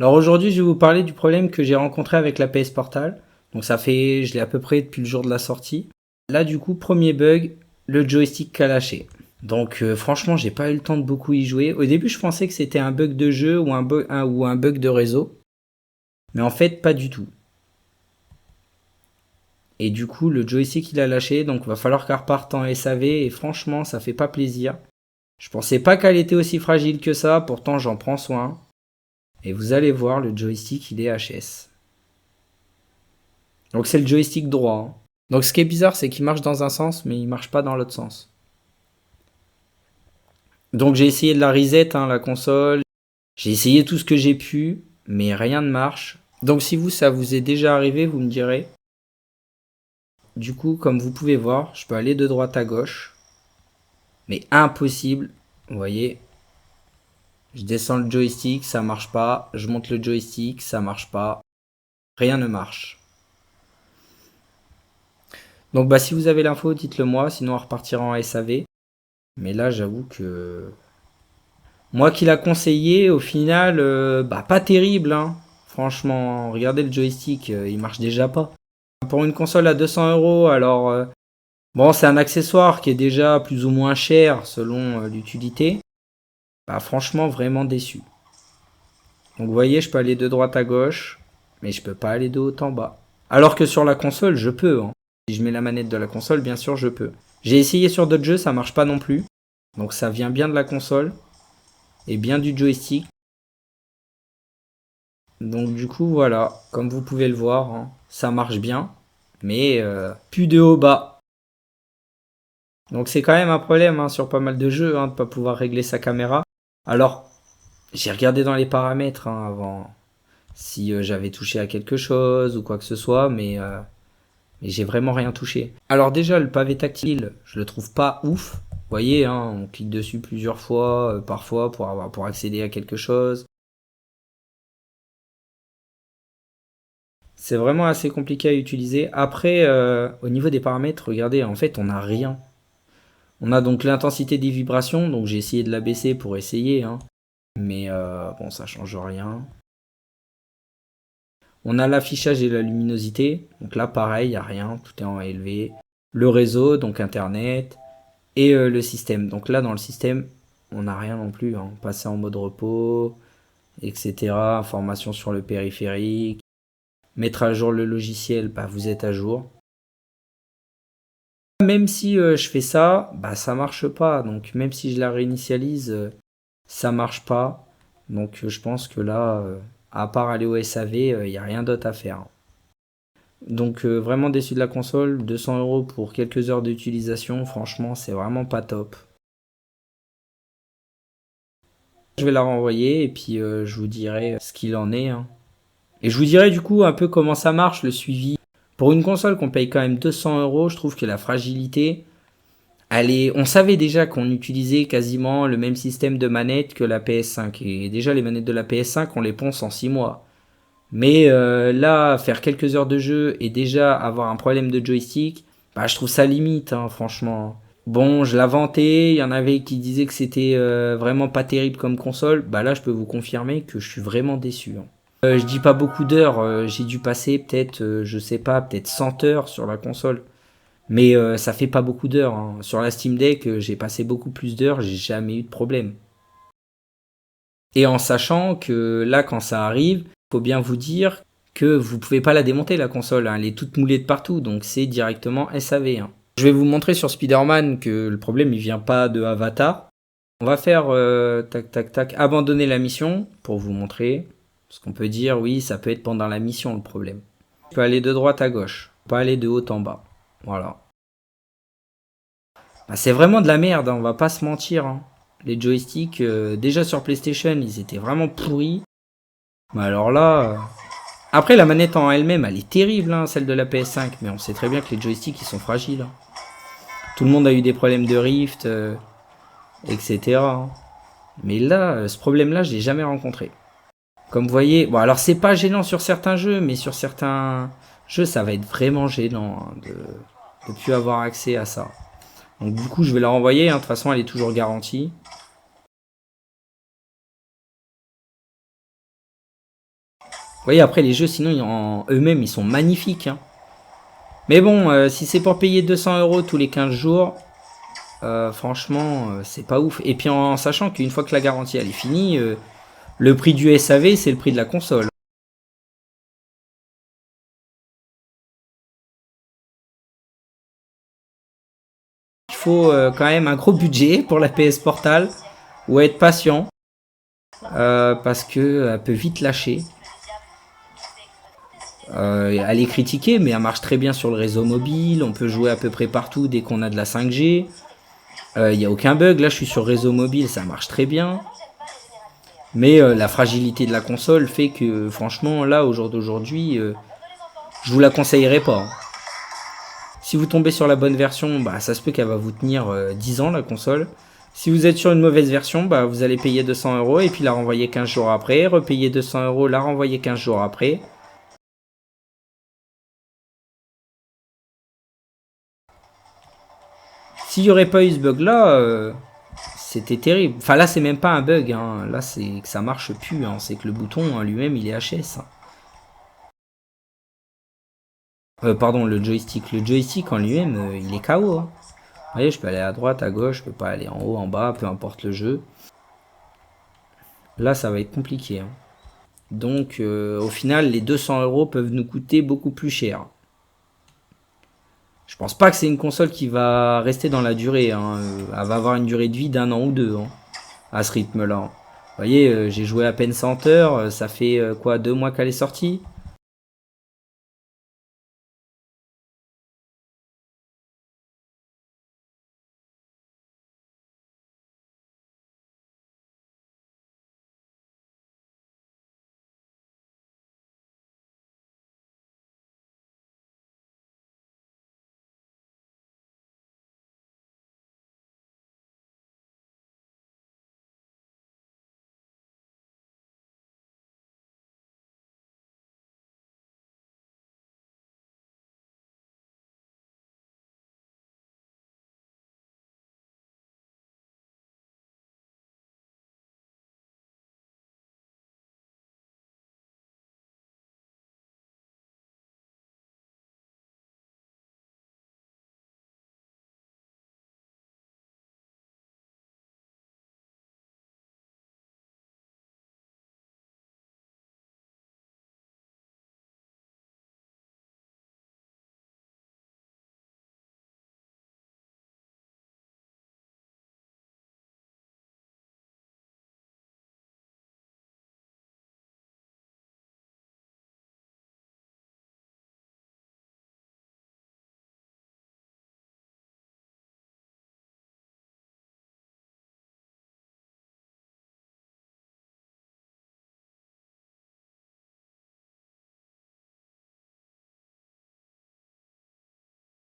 Alors aujourd'hui, je vais vous parler du problème que j'ai rencontré avec la PS Portal. Donc je l'ai à peu près depuis le jour de la sortie. Là du coup, premier bug, le joystick qui a lâché. Donc franchement, j'ai pas eu le temps de beaucoup y jouer. Au début, je pensais que c'était un bug de jeu ou un bug de réseau. Mais en fait, pas du tout. Et du coup, le joystick il a lâché, donc va falloir qu'elle reparte en SAV. Et franchement, ça fait pas plaisir. Je pensais pas qu'elle était aussi fragile que ça, pourtant j'en prends soin. Et vous allez voir, le joystick il est HS. Donc c'est le joystick droit, hein. Donc ce qui est bizarre, c'est qu'il marche dans un sens, mais il marche pas dans l'autre sens. Donc j'ai essayé de la reset, hein, la console. J'ai essayé tout ce que j'ai pu, mais rien ne marche. Donc si vous, ça vous est déjà arrivé, vous me direz. Du coup, comme vous pouvez voir, je peux aller de droite à gauche. Mais impossible. Vous voyez, je descends le joystick, ça marche pas. Je monte le joystick, ça marche pas. Rien ne marche. Donc bah si vous avez l'info, dites-le moi, sinon on repartira en SAV. Mais là, j'avoue que moi qui l'a conseillé, au final, bah pas terrible, hein. Franchement, regardez le joystick, il marche déjà pas. Pour une console à 200 euros, alors bon, c'est un accessoire qui est déjà plus ou moins cher selon l'utilité. Bah franchement, vraiment déçu. Donc vous voyez, je peux aller de droite à gauche, mais je peux pas aller de haut en bas. Alors que sur la console, je peux, hein. Si je mets la manette de la console, bien sûr, je peux. J'ai essayé sur d'autres jeux, ça marche pas non plus. Donc ça vient bien de la console et bien du joystick. Donc du coup voilà, comme vous pouvez le voir, hein, ça marche bien, mais plus de haut bas. Donc c'est quand même un problème, hein, sur pas mal de jeux, hein, de pas pouvoir régler sa caméra. Alors j'ai regardé dans les paramètres, hein, avant si j'avais touché à quelque chose ou quoi que ce soit, mais j'ai vraiment rien touché. Alors déjà le pavé tactile, je le trouve pas ouf. Vous voyez, hein, on clique dessus plusieurs fois, parfois pour accéder à quelque chose. C'est vraiment assez compliqué à utiliser. Après, au niveau des paramètres, regardez, en fait, on n'a rien. On a donc l'intensité des vibrations, donc j'ai essayé de la baisser pour essayer, hein. Mais bon, ça change rien. On a l'affichage et la luminosité, donc là, pareil, il n'y a rien, tout est en élevé. Le réseau, donc Internet, et le système. Donc là, dans le système, on n'a rien non plus, hein. Passer en mode repos, etc. Information sur le périphérique. Mettre à jour le logiciel, bah, vous êtes à jour. Même si je fais ça, bah ça marche pas. Donc même si je la réinitialise, ça marche pas. Donc je pense que là, à part aller au SAV, il n'y a rien d'autre à faire. Donc vraiment déçu de la console, 200 euros pour quelques heures d'utilisation, franchement c'est vraiment pas top. Je vais la renvoyer et puis je vous dirai ce qu'il en est, hein. Et je vous dirai du coup un peu comment ça marche, le suivi. Pour une console qu'on paye quand même 200 euros, je trouve que la fragilité, allez, on savait déjà qu'on utilisait quasiment le même système de manette que la PS5. Et déjà, les manettes de la PS5, on les ponce en 6 mois. Mais là, faire quelques heures de jeu et déjà avoir un problème de joystick, bah, je trouve ça limite, hein, franchement. Bon, je la vantais, il y en avait qui disaient que c'était vraiment pas terrible comme console. Bah là, je peux vous confirmer que je suis vraiment déçu, hein. Je dis pas beaucoup d'heures, j'ai dû passer peut-être, je sais pas, peut-être 100 heures sur la console. Mais ça fait pas beaucoup d'heures, hein. Sur la Steam Deck, j'ai passé beaucoup plus d'heures, j'ai jamais eu de problème. Et en sachant que là, quand ça arrive, faut bien vous dire que vous pouvez pas la démonter la console, hein. Elle est toute moulée de partout, donc c'est directement SAV, hein. Je vais vous montrer sur Spider-Man que le problème il vient pas de Avatar. On va faire tac tac tac abandonner la mission pour vous montrer. Parce qu'on peut dire oui, ça peut être pendant la mission le problème. On peut aller de droite à gauche, pas aller de haut en bas. Voilà. Bah, c'est vraiment de la merde, hein, on va pas se mentir, hein. Les joysticks, déjà sur PlayStation, ils étaient vraiment pourris. Mais alors là. Après, la manette en elle-même, elle est terrible, hein, celle de la PS5. Mais on sait très bien que les joysticks, ils sont fragiles, hein. Tout le monde a eu des problèmes de rift, etc., hein. Mais là, ce problème-là, je l'ai jamais rencontré. Comme vous voyez, bon, alors c'est pas gênant sur certains jeux, mais sur certains jeux, ça va être vraiment gênant, hein, de plus avoir accès à ça. Donc du coup, je vais la renvoyer, hein, de toute façon, elle est toujours garantie. Vous voyez, après les jeux, sinon en eux-mêmes, ils sont magnifiques. Hein. Mais bon, si c'est pour payer 200 € tous les 15 jours, franchement, c'est pas ouf. Et puis en sachant qu'une fois que la garantie elle est finie, le prix du SAV, c'est le prix de la console. Il faut quand même un gros budget pour la PS Portal ou être patient parce que elle peut vite lâcher. Elle est critiquée, mais elle marche très bien sur le réseau mobile. On peut jouer à peu près partout dès qu'on a de la 5G. Il n'y a aucun bug. Là, je suis sur réseau mobile, ça marche très bien. Mais la fragilité de la console fait que, franchement, là, au jour d'aujourd'hui, je vous la conseillerais pas. Si vous tombez sur la bonne version, bah, ça se peut qu'elle va vous tenir 10 ans, la console. Si vous êtes sur une mauvaise version, bah, vous allez payer 200 € et puis la renvoyer 15 jours après. Repayer 200 €, la renvoyer 15 jours après. S'il n'y aurait pas eu ce bug-là, c'était terrible. Enfin, là, c'est même pas un bug. Hein. Là, c'est que ça marche plus. Hein. C'est que le bouton hein, lui-même, il est HS. Hein. Pardon, le joystick. Le joystick en lui-même, il est KO. Hein. Vous voyez, je peux aller à droite, à gauche, je peux pas aller en haut, en bas, peu importe le jeu. Là, ça va être compliqué. Hein. Donc, au final, les 200 € peuvent nous coûter beaucoup plus cher. Je pense pas que c'est une console qui va rester dans la durée. Hein. Elle va avoir une durée de vie d'1 an ou 2 hein, à ce rythme-là. Vous voyez, j'ai joué à peine 100 heures. Ça fait quoi, 2 mois qu'elle est sortie.